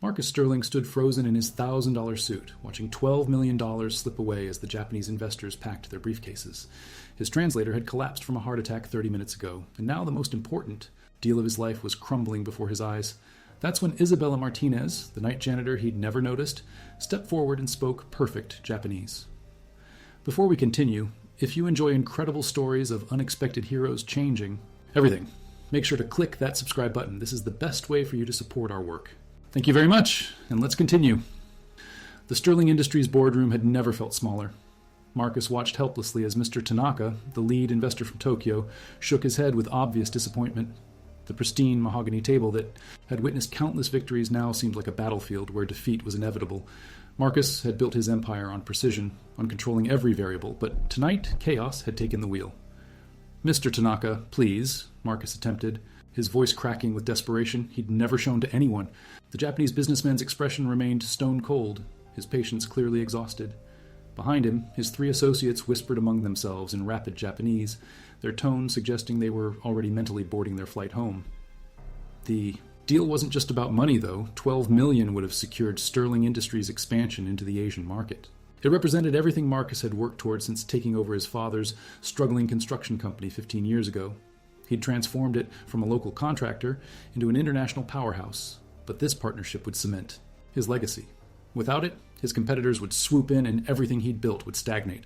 Marcus Sterling stood frozen in his $1,000 suit, watching $12 million slip away as the Japanese investors packed their briefcases. His translator had collapsed from a heart attack 30 minutes ago, and now the most important deal of his life was crumbling before his eyes. That's when Isabella Martinez, the night janitor he'd never noticed, stepped forward and spoke perfect Japanese. Before we continue, if you enjoy incredible stories of unexpected heroes changing everything, make sure to click that subscribe button. This is the best way for you to support our work. Thank you very much, and let's continue. The Sterling Industries boardroom had never felt smaller. Marcus watched helplessly as Mr. Tanaka, the lead investor from Tokyo, shook his head with obvious disappointment. The pristine mahogany table that had witnessed countless victories now seemed like a battlefield where defeat was inevitable. Marcus had built his empire on precision, on controlling every variable, but tonight chaos had taken the wheel. "Mr. Tanaka, please," Marcus attempted, his voice cracking with desperation he'd never shown to anyone. The Japanese businessman's expression remained stone cold, his patience clearly exhausted. Behind him, his three associates whispered among themselves in rapid Japanese, their tone suggesting they were already mentally boarding their flight home. The deal wasn't just about money, though. $12 million would have secured Sterling Industries' expansion into the Asian market. It represented everything Marcus had worked toward since taking over his father's struggling construction company 15 years ago. He'd transformed it from a local contractor into an international powerhouse, but this partnership would cement his legacy. Without it, his competitors would swoop in and everything he'd built would stagnate.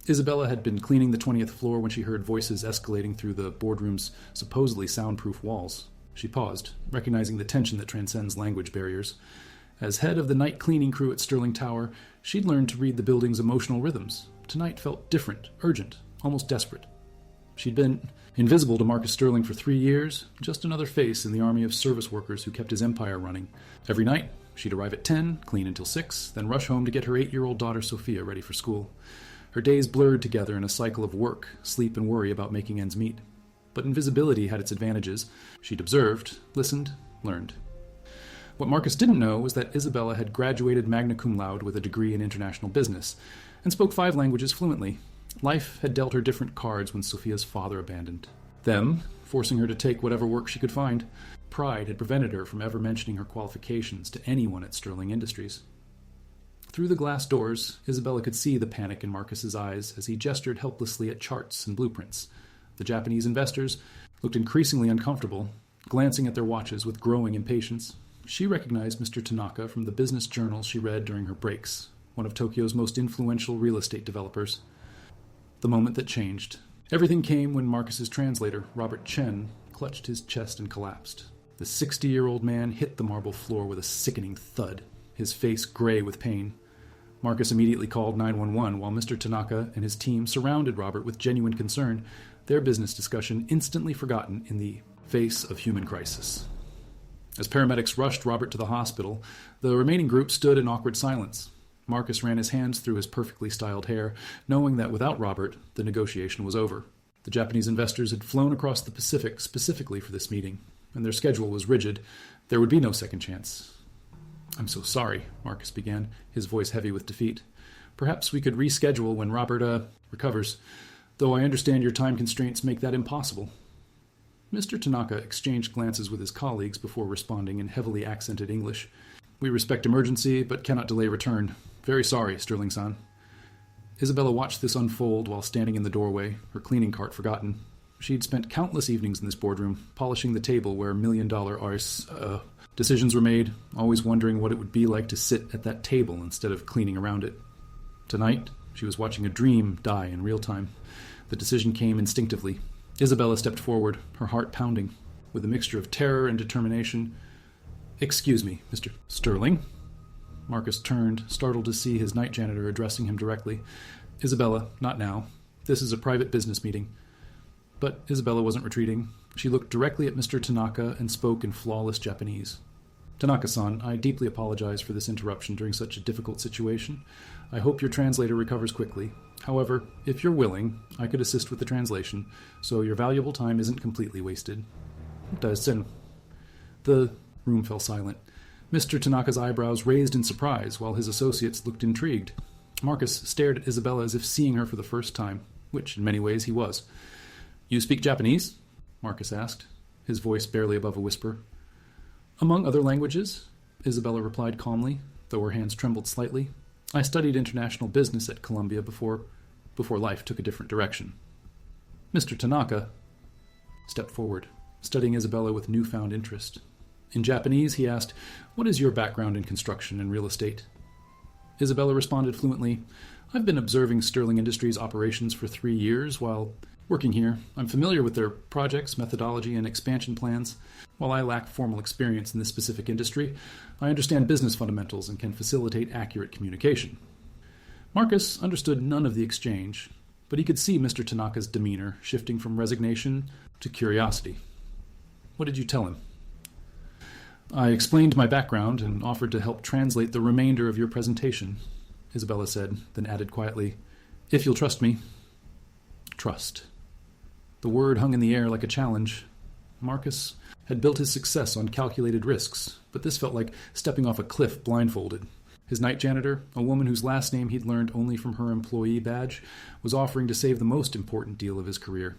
Isabella had been cleaning the 20th floor when she heard voices escalating through the boardroom's supposedly soundproof walls. She paused, recognizing the tension that transcends language barriers. As head of the night cleaning crew at Sterling Tower, she'd learned to read the building's emotional rhythms. Tonight felt different, urgent, almost desperate. She'd been invisible to Marcus Sterling for 3 years, just another face in the army of service workers who kept his empire running. Every night, she'd arrive at 10, clean until 6, then rush home to get her 8-year-old daughter Sophia ready for school. Her days blurred together in a cycle of work, sleep, and worry about making ends meet. But invisibility had its advantages. She'd observed, listened, learned. What Marcus didn't know was that Isabella had graduated magna cum laude with a degree in international business, and spoke 5 languages fluently. Life had dealt her different cards when Sophia's father abandoned them, forcing her to take whatever work she could find. Pride had prevented her from ever mentioning her qualifications to anyone at Sterling Industries. Through the glass doors, Isabella could see the panic in Marcus's eyes as he gestured helplessly at charts and blueprints. The Japanese investors looked increasingly uncomfortable, glancing at their watches with growing impatience. She recognized Mr. Tanaka from the business journals she read during her breaks, one of Tokyo's most influential real estate developers. The moment that changed. Everything came when Marcus's translator, Robert Chen, clutched his chest and collapsed. The 60-year-old man hit the marble floor with a sickening thud, his face gray with pain. Marcus immediately called 911 while Mr. Tanaka and his team surrounded Robert with genuine concern, their business discussion instantly forgotten in the face of human crisis. As paramedics rushed Robert to the hospital, the remaining group stood in awkward silence. Marcus ran his hands through his perfectly styled hair, knowing that without Robert, the negotiation was over. The Japanese investors had flown across the Pacific specifically for this meeting, and their schedule was rigid. There would be no second chance. "I'm so sorry," Marcus began, his voice heavy with defeat. "Perhaps we could reschedule when Robert, recovers, though I understand your time constraints make that impossible." Mr. Tanaka exchanged glances with his colleagues before responding in heavily accented English. "We respect emergency, but cannot delay return. Very sorry, Sterling-san." Isabella watched this unfold while standing in the doorway, her cleaning cart forgotten. She'd spent countless evenings in this boardroom, polishing the table where million-dollar decisions were made, always wondering what it would be like to sit at that table instead of cleaning around it. Tonight, she was watching a dream die in real time. The decision came instinctively. Isabella stepped forward, her heart pounding. With a mixture of terror and determination, "Excuse me, Mr. Sterling." Marcus turned, startled to see his night janitor addressing him directly. "Isabella, not now. This is a private business meeting." But Isabella wasn't retreating. She looked directly at Mr. Tanaka and spoke in flawless Japanese. "Tanaka-san, I deeply apologize for this interruption during such a difficult situation. I hope your translator recovers quickly. However, if you're willing, I could assist with the translation, so your valuable time isn't completely wasted." The room fell silent. Mr. Tanaka's eyebrows raised in surprise, while his associates looked intrigued. Marcus stared at Isabella as if seeing her for the first time, which in many ways he was. "You speak Japanese?" Marcus asked, his voice barely above a whisper. "Among other languages." Isabella replied calmly, though her hands trembled slightly. I studied international business at Columbia before life took a different direction. Mr. Tanaka stepped forward, studying Isabella with newfound interest. In Japanese, he asked, "What is your background in construction and real estate?" Isabella responded fluently, "I've been observing Sterling Industries operations for 3 years while working here. I'm familiar with their projects, methodology, and expansion plans. While I lack formal experience in this specific industry, I understand business fundamentals and can facilitate accurate communication." Marcus understood none of the exchange, but he could see Mr. Tanaka's demeanor shifting from resignation to curiosity. "What did you tell him?" "I explained my background and offered to help translate the remainder of your presentation," Isabella said, then added quietly, "If you'll trust me." Trust. The word hung in the air like a challenge. Marcus had built his success on calculated risks, but this felt like stepping off a cliff blindfolded. His night janitor, a woman whose last name he'd learned only from her employee badge, was offering to save the most important deal of his career.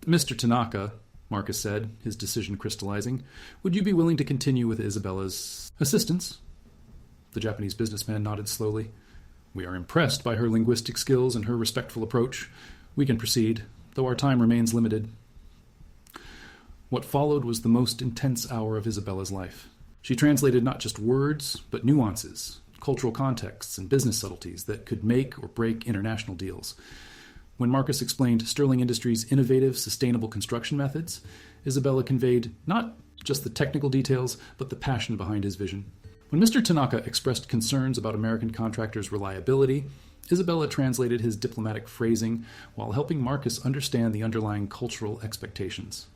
"Mr. Tanaka," Marcus said, his decision crystallizing, "would you be willing to continue with Isabella's assistance?" The Japanese businessman nodded slowly. "We are impressed by her linguistic skills and her respectful approach. We can proceed, though our time remains limited." What followed was the most intense hour of Isabella's life. She translated not just words, but nuances, cultural contexts, and business subtleties that could make or break international deals. When Marcus explained Sterling Industries' innovative, sustainable construction methods, Isabella conveyed not just the technical details, but the passion behind his vision. When Mr. Tanaka expressed concerns about American contractors' reliability, Isabella translated his diplomatic phrasing while helping Marcus understand the underlying cultural expectations.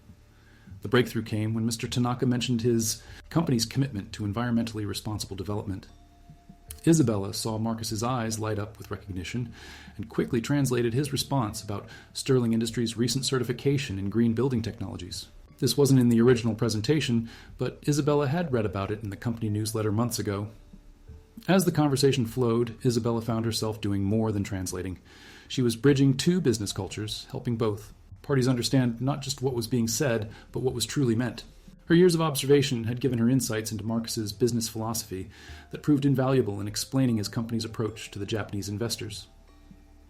The breakthrough came when Mr. Tanaka mentioned his company's commitment to environmentally responsible development. Isabella saw Marcus's eyes light up with recognition and quickly translated his response about Sterling Industries' recent certification in green building technologies. This wasn't in the original presentation, but Isabella had read about it in the company newsletter months ago. As the conversation flowed, Isabella found herself doing more than translating. She was bridging two business cultures, helping both parties understand not just what was being said, but what was truly meant. Her years of observation had given her insights into Marcus's business philosophy that proved invaluable in explaining his company's approach to the Japanese investors.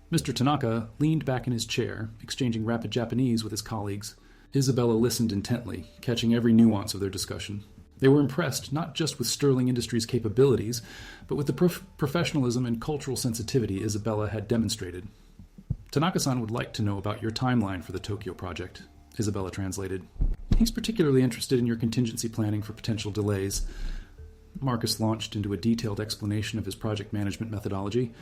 Mr. Tanaka leaned back in his chair, exchanging rapid Japanese with his colleagues. Isabella listened intently, catching every nuance of their discussion. They were impressed not just with Sterling Industries' capabilities, but with the professionalism and cultural sensitivity Isabella had demonstrated. "Tanaka-san would like to know about your timeline for the Tokyo project," Isabella translated. "He's particularly interested in your contingency planning for potential delays." Marcus launched into a detailed explanation of his project management methodology,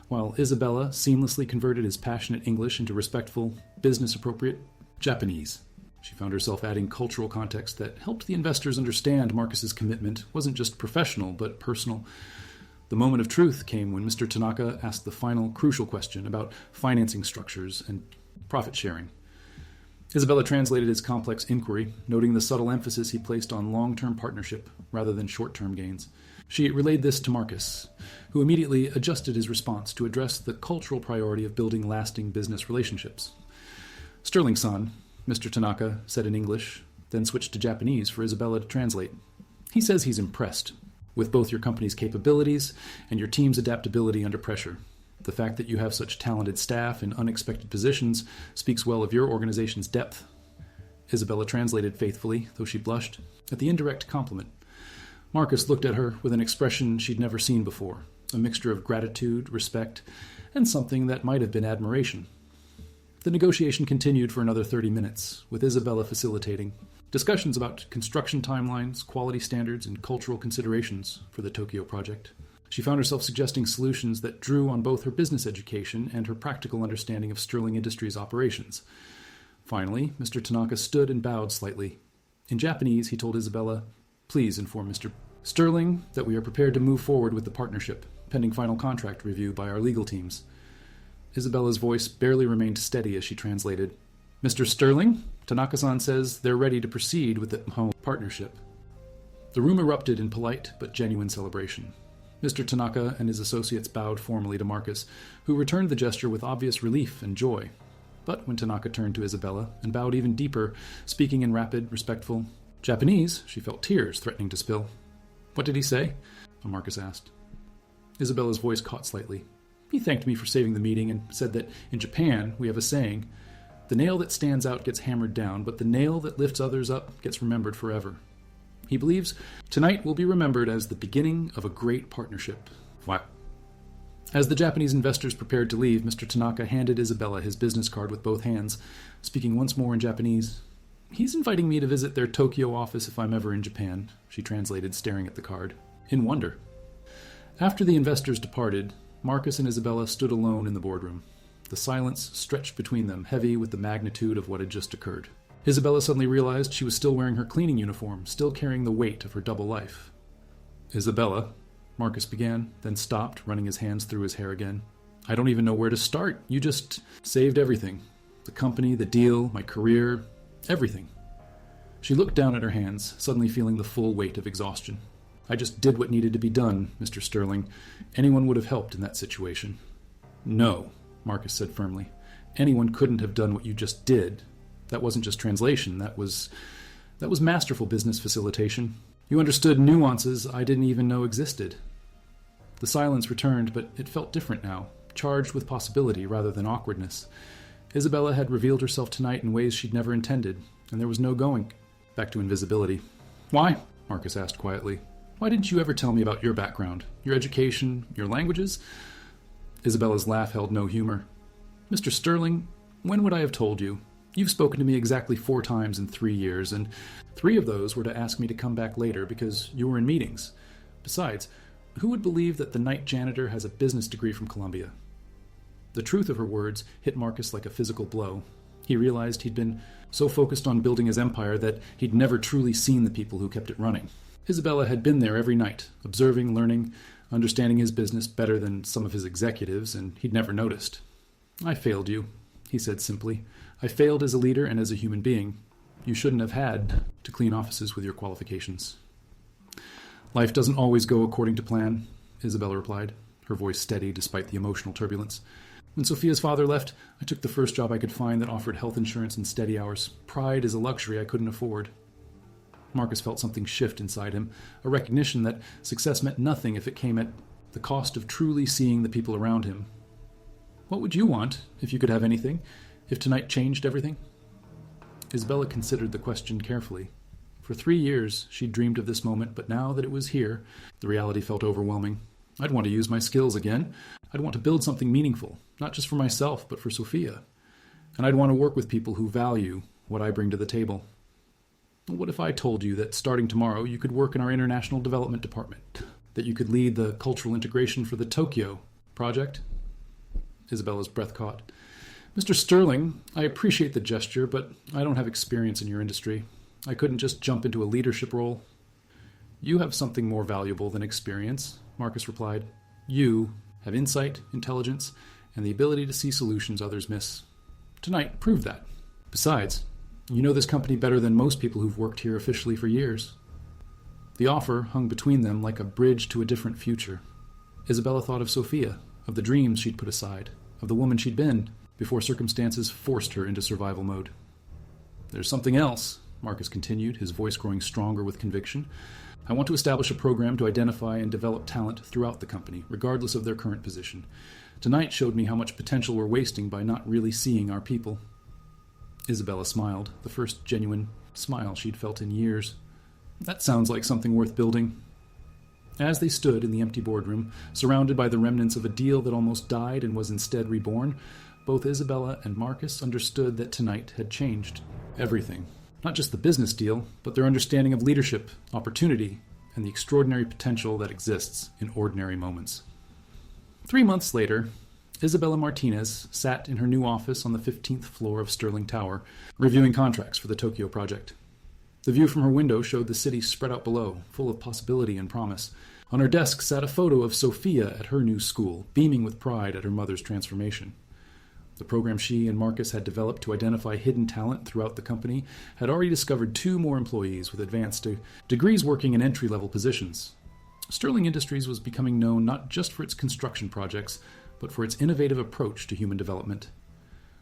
while Isabella seamlessly converted his passionate English into respectful, business-appropriate Japanese. She found herself adding cultural context that helped the investors understand Marcus's commitment wasn't just professional, but personal. The moment of truth came when Mr. Tanaka asked the final crucial question about financing structures and profit sharing. Isabella translated his complex inquiry, noting the subtle emphasis he placed on long-term partnership rather than short-term gains. She relayed this to Marcus, who immediately adjusted his response to address the cultural priority of building lasting business relationships. "Sterling-san," Mr. Tanaka said in English, then switched to Japanese for Isabella to translate. "He says he's impressed with both your company's capabilities and your team's adaptability under pressure. The fact that you have such talented staff in unexpected positions speaks well of your organization's depth." Isabella translated faithfully, though she blushed, at the indirect compliment. Marcus looked at her with an expression she'd never seen before, a mixture of gratitude, respect, and something that might have been admiration. The negotiation continued for another 30 minutes, with Isabella facilitating. Discussions about construction timelines, quality standards, and cultural considerations for the Tokyo project. She found herself suggesting solutions that drew on both her business education and her practical understanding of Sterling Industries' operations. Finally, Mr. Tanaka stood and bowed slightly. In Japanese, he told Isabella, "Please inform Mr. Sterling that we are prepared to move forward with the partnership, pending final contract review by our legal teams." Isabella's voice barely remained steady as she translated. "Mr. Sterling, Tanaka-san says they're ready to proceed with the partnership." The room erupted in polite but genuine celebration. Mr. Tanaka and his associates bowed formally to Marcus, who returned the gesture with obvious relief and joy. But when Tanaka turned to Isabella and bowed even deeper, speaking in rapid, respectful Japanese, she felt tears threatening to spill. What did he say? Marcus asked. Isabella's voice caught slightly. He thanked me for saving the meeting and said that in Japan we have a saying, the nail that stands out gets hammered down, but the nail that lifts others up gets remembered forever. He believes tonight will be remembered as the beginning of a great partnership. Wow. As the Japanese investors prepared to leave, Mr. Tanaka handed Isabella his business card with both hands, speaking once more in Japanese. He's inviting me to visit their Tokyo office if I'm ever in Japan, she translated, staring at the card, in wonder. After the investors departed, Marcus and Isabella stood alone in the boardroom. The silence stretched between them, heavy with the magnitude of what had just occurred. Isabella suddenly realized she was still wearing her cleaning uniform, still carrying the weight of her double life. Isabella, Marcus began, then stopped, running his hands through his hair again. I don't even know where to start. You just saved everything. The company, the deal, my career, everything. She looked down at her hands, suddenly feeling the full weight of exhaustion. I just did what needed to be done, Mr. Sterling. Anyone would have helped in that situation. No, Marcus said firmly. Anyone couldn't have done what you just did. That wasn't just translation. That was masterful business facilitation. You understood nuances I didn't even know existed. The silence returned, but it felt different now, charged with possibility rather than awkwardness. Isabella had revealed herself tonight in ways she'd never intended, and there was no going back to invisibility. Why? Marcus asked quietly. Why didn't you ever tell me about your background, your education, your languages? Isabella's laugh held no humor. Mr. Sterling, when would I have told you? You've spoken to me exactly 4 times in 3 years, and 3 of those were to ask me to come back later because you were in meetings. Besides, who would believe that the night janitor has a business degree from Columbia? The truth of her words hit Marcus like a physical blow. He realized he'd been so focused on building his empire that he'd never truly seen the people who kept it running. Isabella had been there every night, observing, learning, understanding his business better than some of his executives, and he'd never noticed. I failed you, he said simply. I failed as a leader and as a human being. You shouldn't have had to clean offices with your qualifications. Life doesn't always go according to plan, Isabella replied, her voice steady despite the emotional turbulence. When Sophia's father left, I took the first job I could find that offered health insurance and steady hours. Pride is a luxury I couldn't afford. Marcus felt something shift inside him, a recognition that success meant nothing if it came at the cost of truly seeing the people around him. What would you want, if you could have anything, if tonight changed everything? Isabella considered the question carefully. For 3 years, she'd dreamed of this moment, but now that it was here, the reality felt overwhelming. I'd want to use my skills again. I'd want to build something meaningful, not just for myself, but for Sophia. And I'd want to work with people who value what I bring to the table. What if I told you that starting tomorrow you could work in our international development department, that you could lead the cultural integration for the Tokyo project? Isabella's breath caught. Mr. Sterling, I appreciate the gesture, but I don't have experience in your industry. I couldn't just jump into a leadership role. You have something more valuable than experience, Marcus replied. You have insight, intelligence, and the ability to see solutions others miss. Tonight, prove that. Besides, you know this company better than most people who've worked here officially for years. The offer hung between them like a bridge to a different future. Isabella thought of Sophia, of the dreams she'd put aside, of the woman she'd been before circumstances forced her into survival mode. There's something else, Marcus continued, his voice growing stronger with conviction. I want to establish a program to identify and develop talent throughout the company, regardless of their current position. Tonight showed me how much potential we're wasting by not really seeing our people. Isabella smiled, the first genuine smile she'd felt in years. That sounds like something worth building. As they stood in the empty boardroom, surrounded by the remnants of a deal that almost died and was instead reborn, both Isabella and Marcus understood that tonight had changed everything. Not just the business deal, but their understanding of leadership, opportunity, and the extraordinary potential that exists in ordinary moments. 3 months later, Isabella Martinez sat in her new office on the 15th floor of Sterling Tower, reviewing contracts for the Tokyo project. The view from her window showed the city spread out below, full of possibility and promise. On her desk sat a photo of Sophia at her new school, beaming with pride at her mother's transformation. The program she and Marcus had developed to identify hidden talent throughout the company had already discovered 2 more employees with advanced degrees working in entry-level positions. Sterling Industries was becoming known not just for its construction projects, but for its innovative approach to human development.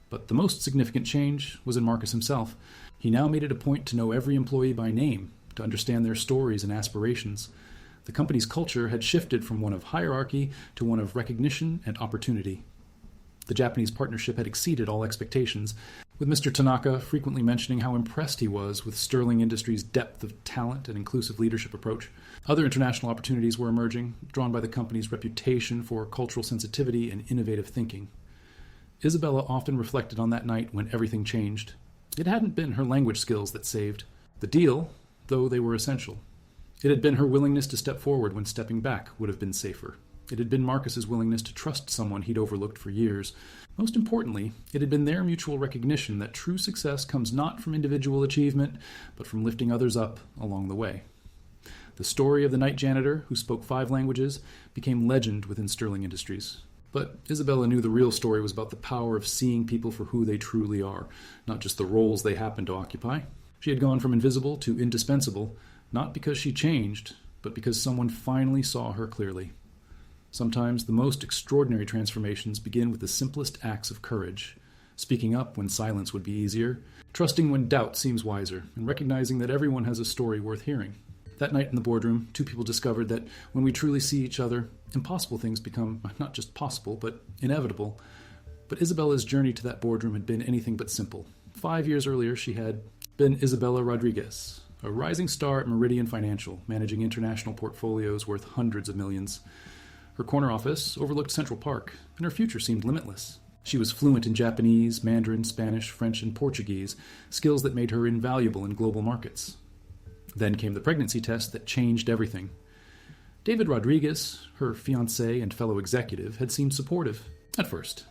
But the most significant change was in Marcus himself. He now made it a point to know every employee by name, to understand their stories and aspirations. The company's culture had shifted from one of hierarchy to one of recognition and opportunity. The Japanese partnership had exceeded all expectations, with Mr. Tanaka frequently mentioning how impressed he was with Sterling Industries' depth of talent and inclusive leadership approach. Other international opportunities were emerging, drawn by the company's reputation for cultural sensitivity and innovative thinking. Isabella often reflected on that night when everything changed. It hadn't been her language skills that saved the deal, though they were essential. It had been her willingness to step forward when stepping back would have been safer. It had been Marcus's willingness to trust someone he'd overlooked for years. Most importantly, it had been their mutual recognition that true success comes not from individual achievement, but from lifting others up along the way. The story of the night janitor, who spoke 5 languages, became legend within Sterling Industries. But Isabella knew the real story was about the power of seeing people for who they truly are, not just the roles they happen to occupy. She had gone from invisible to indispensable, not because she changed, but because someone finally saw her clearly. Sometimes the most extraordinary transformations begin with the simplest acts of courage, speaking up when silence would be easier, trusting when doubt seems wiser, and recognizing that everyone has a story worth hearing. That night in the boardroom, 2 people discovered that when we truly see each other, impossible things become not just possible, but inevitable. But Isabella's journey to that boardroom had been anything but simple. 5 years earlier, she had been Isabella Rodriguez, a rising star at Meridian Financial, managing international portfolios worth hundreds of millions. Her corner office overlooked Central Park, and her future seemed limitless. She was fluent in Japanese, Mandarin, Spanish, French, and Portuguese, skills that made her invaluable in global markets. Then came the pregnancy test that changed everything. David Rodriguez, her fiancé and fellow executive, had seemed supportive at first.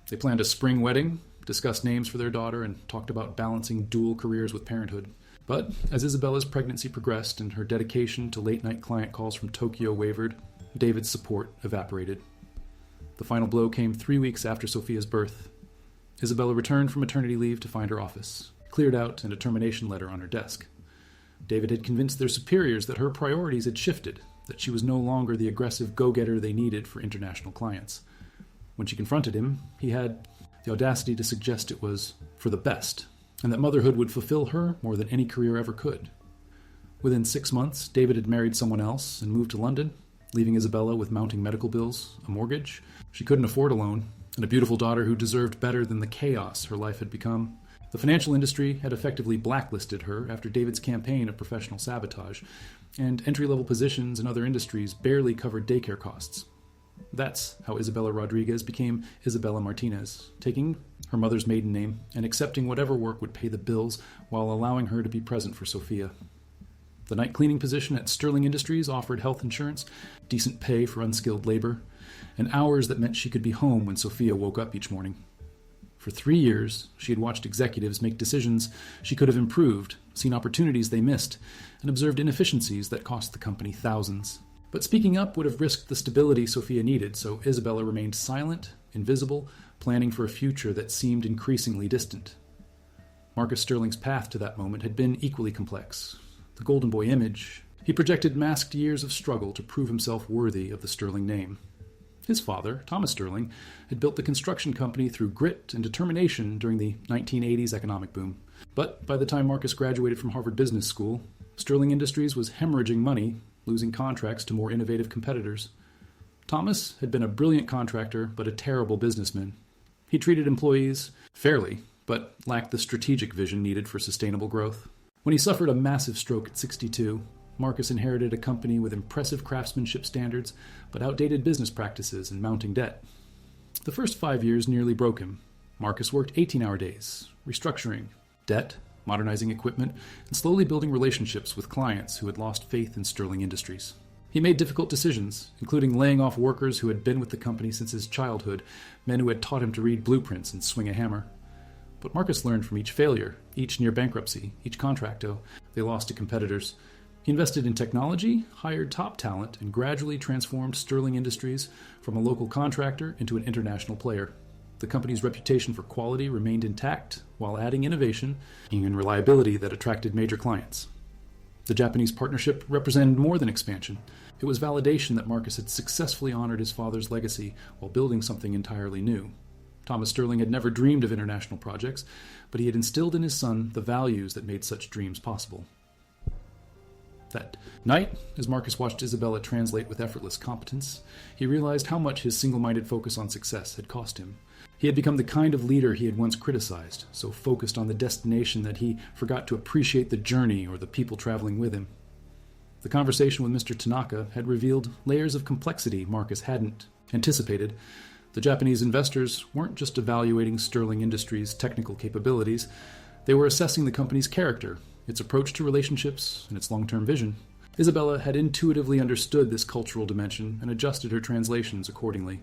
They planned a spring wedding, discussed names for their daughter, and talked about balancing dual careers with parenthood. But as Isabella's pregnancy progressed and her dedication to late-night client calls from Tokyo wavered, David's support evaporated. The final blow came 3 weeks after Sophia's birth. Isabella returned from maternity leave to find her office, cleared out, and a termination letter on her desk. David had convinced their superiors that her priorities had shifted, that she was no longer the aggressive go-getter they needed for international clients. When she confronted him, he had the audacity to suggest it was for the best, and that motherhood would fulfill her more than any career ever could. Within 6 months, David had married someone else and moved to London, leaving Isabella with mounting medical bills, a mortgage she couldn't afford alone, and a beautiful daughter who deserved better than the chaos her life had become. The financial industry had effectively blacklisted her after David's campaign of professional sabotage, and entry-level positions in other industries barely covered daycare costs. That's how Isabella Rodriguez became Isabella Martinez, taking her mother's maiden name and accepting whatever work would pay the bills while allowing her to be present for Sophia. The night cleaning position at Sterling Industries offered health insurance, decent pay for unskilled labor, and hours that meant she could be home when Sophia woke up each morning. For 3 years, she had watched executives make decisions she could have improved, seen opportunities they missed, and observed inefficiencies that cost the company thousands. But speaking up would have risked the stability Sophia needed, so Isabella remained silent, invisible, planning for a future that seemed increasingly distant. Marcus Sterling's path to that moment had been equally complex. The Golden Boy image, he projected masked years of struggle to prove himself worthy of the Sterling name. His father, Thomas Sterling, had built the construction company through grit and determination during the 1980s economic boom. But by the time Marcus graduated from Harvard Business School, Sterling Industries was hemorrhaging money, losing contracts to more innovative competitors. Thomas had been a brilliant contractor, but a terrible businessman. He treated employees fairly, but lacked the strategic vision needed for sustainable growth. When he suffered a massive stroke at 62, Marcus inherited a company with impressive craftsmanship standards, but outdated business practices and mounting debt. The first 5 years nearly broke him. Marcus worked 18-hour days, restructuring debt, modernizing equipment, and slowly building relationships with clients who had lost faith in Sterling Industries. He made difficult decisions, including laying off workers who had been with the company since his childhood, men who had taught him to read blueprints and swing a hammer. But Marcus learned from each failure, each near bankruptcy, each contracto they lost to competitors. He invested in technology, hired top talent, and gradually transformed Sterling Industries from a local contractor into an international player. The company's reputation for quality remained intact, while adding innovation and reliability that attracted major clients. The Japanese partnership represented more than expansion. It was validation that Marcus had successfully honored his father's legacy while building something entirely new. Thomas Sterling had never dreamed of international projects, but he had instilled in his son the values that made such dreams possible. That night, as Marcus watched Isabella translate with effortless competence, he realized how much his single-minded focus on success had cost him. He had become the kind of leader he had once criticized, so focused on the destination that he forgot to appreciate the journey or the people traveling with him. The conversation with Mr. Tanaka had revealed layers of complexity Marcus hadn't anticipated. The Japanese investors weren't just evaluating Sterling Industries' technical capabilities, they were assessing the company's character, its approach to relationships, and its long-term vision. Isabella had intuitively understood this cultural dimension and adjusted her translations accordingly.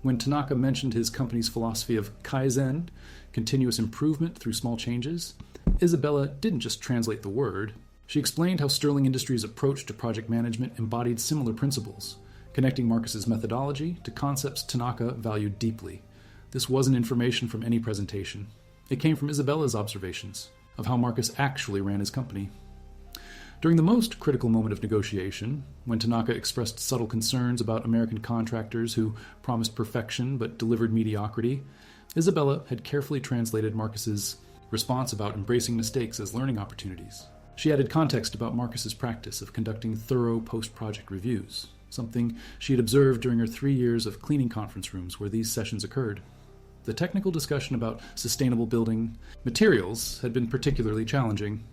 When Tanaka mentioned his company's philosophy of Kaizen, continuous improvement through small changes, Isabella didn't just translate the word. She explained how Sterling Industries' approach to project management embodied similar principles, connecting Marcus's methodology to concepts Tanaka valued deeply. This wasn't information from any presentation. It came from Isabella's observations of how Marcus actually ran his company. During the most critical moment of negotiation, when Tanaka expressed subtle concerns about American contractors who promised perfection but delivered mediocrity, Isabella had carefully translated Marcus's response about embracing mistakes as learning opportunities. She added context about Marcus's practice of conducting thorough post-project reviews, something she had observed during her 3 years of cleaning conference rooms where these sessions occurred. The technical discussion about sustainable building materials had been particularly challenging.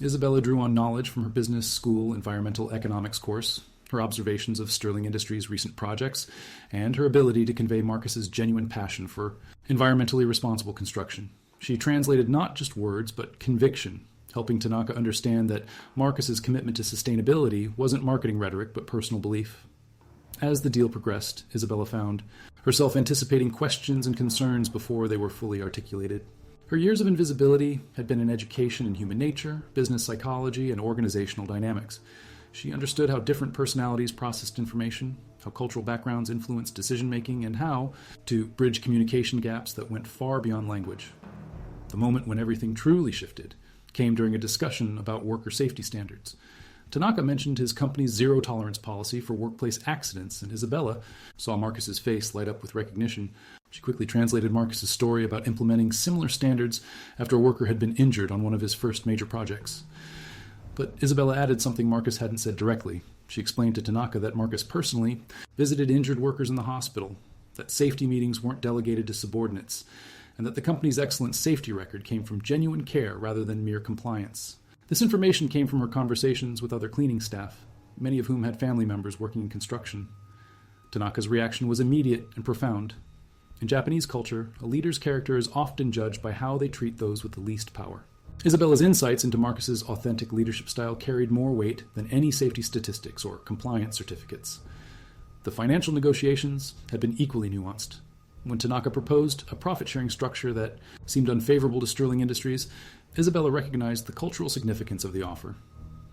Isabella drew on knowledge from her business school environmental economics course, her observations of Sterling Industries' recent projects, and her ability to convey Marcus's genuine passion for environmentally responsible construction. She translated not just words, but conviction, helping Tanaka understand that Marcus's commitment to sustainability wasn't marketing rhetoric, but personal belief. As the deal progressed, Isabella found herself anticipating questions and concerns before they were fully articulated. Her years of invisibility had been an education in human nature, business psychology, and organizational dynamics. She understood how different personalities processed information, how cultural backgrounds influenced decision-making, and how to bridge communication gaps that went far beyond language. The moment when everything truly shifted came during a discussion about worker safety standards. Tanaka mentioned his company's zero-tolerance policy for workplace accidents, and Isabella saw Marcus's face light up with recognition. She quickly translated Marcus's story about implementing similar standards after a worker had been injured on one of his first major projects. But Isabella added something Marcus hadn't said directly. She explained to Tanaka that Marcus personally visited injured workers in the hospital, that safety meetings weren't delegated to subordinates, and that the company's excellent safety record came from genuine care rather than mere compliance. This information came from her conversations with other cleaning staff, many of whom had family members working in construction. Tanaka's reaction was immediate and profound. In Japanese culture, a leader's character is often judged by how they treat those with the least power. Isabella's insights into Marcus's authentic leadership style carried more weight than any safety statistics or compliance certificates. The financial negotiations had been equally nuanced. When Tanaka proposed a profit-sharing structure that seemed unfavorable to Sterling Industries, Isabella recognized the cultural significance of the offer.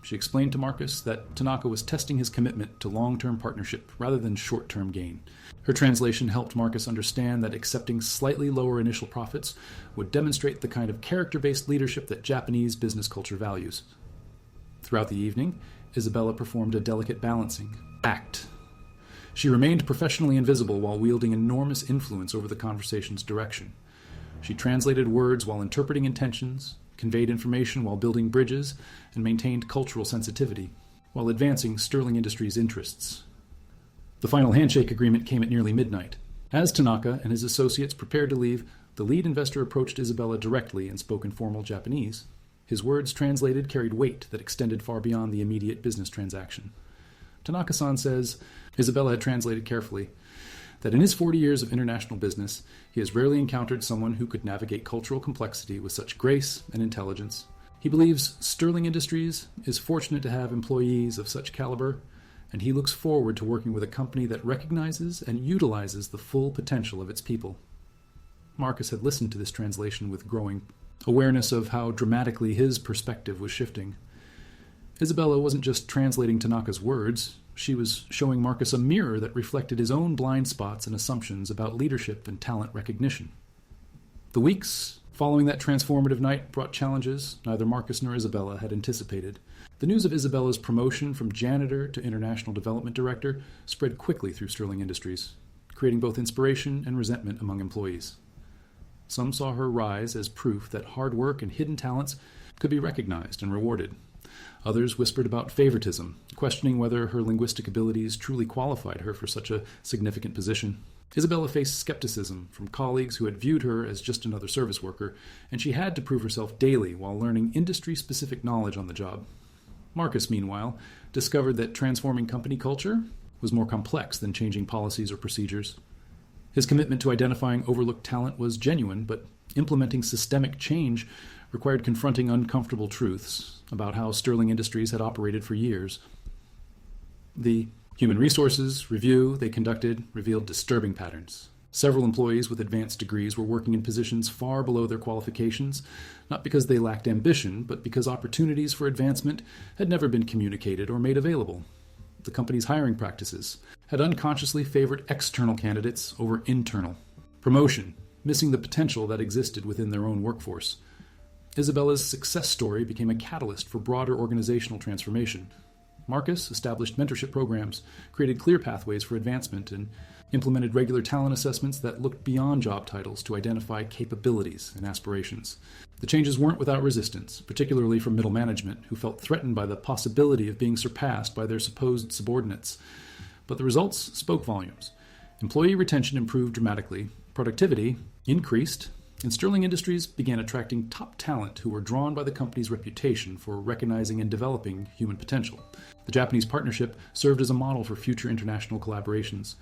She explained to Marcus that Tanaka was testing his commitment to long-term partnership rather than short-term gain. Her translation helped Marcus understand that accepting slightly lower initial profits would demonstrate the kind of character-based leadership that Japanese business culture values. Throughout the evening, Isabella performed a delicate balancing act. She remained professionally invisible while wielding enormous influence over the conversation's direction. She translated words while interpreting intentions, conveyed information while building bridges, and maintained cultural sensitivity, while advancing Sterling Industries' interests. The final handshake agreement came at nearly midnight. As Tanaka and his associates prepared to leave, the lead investor approached Isabella directly and spoke in formal Japanese. His words translated carried weight that extended far beyond the immediate business transaction. Tanaka-san says, Isabella had translated carefully, that in his 40 years of international business, he has rarely encountered someone who could navigate cultural complexity with such grace and intelligence. He believes Sterling Industries is fortunate to have employees of such caliber, and he looks forward to working with a company that recognizes and utilizes the full potential of its people. Marcus had listened to this translation with growing awareness of how dramatically his perspective was shifting. Isabella wasn't just translating Tanaka's words, she was showing Marcus a mirror that reflected his own blind spots and assumptions about leadership and talent recognition. The weeks following that transformative night brought challenges neither Marcus nor Isabella had anticipated. The news of Isabella's promotion from Janitor to International Development Director spread quickly through Sterling Industries, creating both inspiration and resentment among employees. Some saw her rise as proof that hard work and hidden talents could be recognized and rewarded. Others whispered about favoritism, questioning whether her linguistic abilities truly qualified her for such a significant position. Isabella faced skepticism from colleagues who had viewed her as just another service worker, and she had to prove herself daily while learning industry-specific knowledge on the job. Marcus, meanwhile, discovered that transforming company culture was more complex than changing policies or procedures. His commitment to identifying overlooked talent was genuine, but implementing systemic change required confronting uncomfortable truths about how Sterling Industries had operated for years. The human resources review they conducted revealed disturbing patterns. Several employees with advanced degrees were working in positions far below their qualifications, not because they lacked ambition, but because opportunities for advancement had never been communicated or made available. The company's hiring practices had unconsciously favored external candidates over internal. Promotion, missing the potential that existed within their own workforce. Isabella's success story became a catalyst for broader organizational transformation. Marcus established mentorship programs, created clear pathways for advancement, and implemented regular talent assessments that looked beyond job titles to identify capabilities and aspirations. The changes weren't without resistance, particularly from middle management, who felt threatened by the possibility of being surpassed by their supposed subordinates. But the results spoke volumes. Employee retention improved dramatically, productivity increased, and Sterling Industries began attracting top talent who were drawn by the company's reputation for recognizing and developing human potential. The Japanese partnership served as a model for future international collaborations,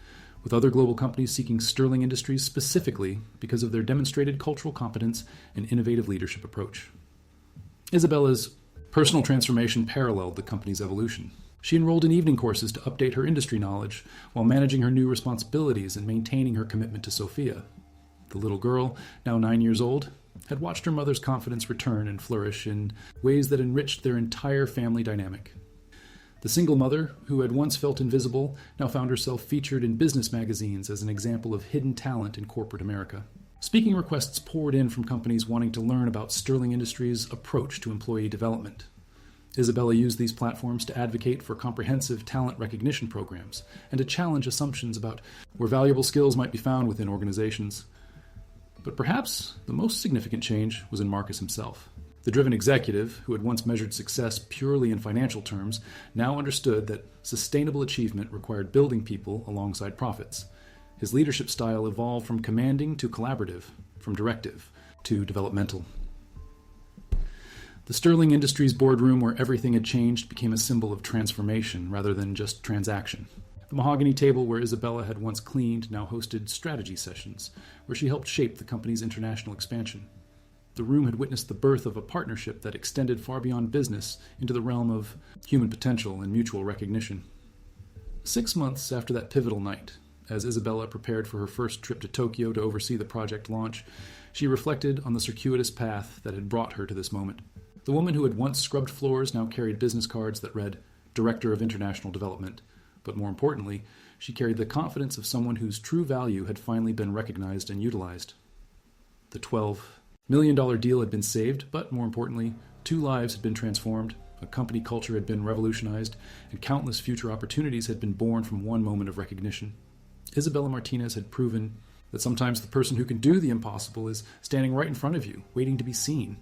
with other global companies seeking Sterling Industries specifically because of their demonstrated cultural competence and innovative leadership approach. Isabella's personal transformation paralleled the company's evolution. She enrolled in evening courses to update her industry knowledge while managing her new responsibilities and maintaining her commitment to Sophia. The little girl, now 9 years old, had watched her mother's confidence return and flourish in ways that enriched their entire family dynamic. The single mother, who had once felt invisible, now found herself featured in business magazines as an example of hidden talent in corporate America. Speaking requests poured in from companies wanting to learn about Sterling Industries' approach to employee development. Isabella used these platforms to advocate for comprehensive talent recognition programs and to challenge assumptions about where valuable skills might be found within organizations. But perhaps the most significant change was in Marcus himself. The driven executive, who had once measured success purely in financial terms, now understood that sustainable achievement required building people alongside profits. His leadership style evolved from commanding to collaborative, from directive to developmental. The Sterling Industries boardroom, where everything had changed, became a symbol of transformation rather than just transaction. The mahogany table where Isabella had once cleaned now hosted strategy sessions, where she helped shape the company's international expansion. The room had witnessed the birth of a partnership that extended far beyond business into the realm of human potential and mutual recognition. 6 months after that pivotal night, as Isabella prepared for her first trip to Tokyo to oversee the project launch, she reflected on the circuitous path that had brought her to this moment. The woman who had once scrubbed floors now carried business cards that read, Director of International Development. But more importantly, she carried the confidence of someone whose true value had finally been recognized and utilized. The $12 million deal had been saved, but more importantly, 2 lives had been transformed, a company culture had been revolutionized, and countless future opportunities had been born from one moment of recognition. Isabella Martinez had proven that sometimes the person who can do the impossible is standing right in front of you, waiting to be seen.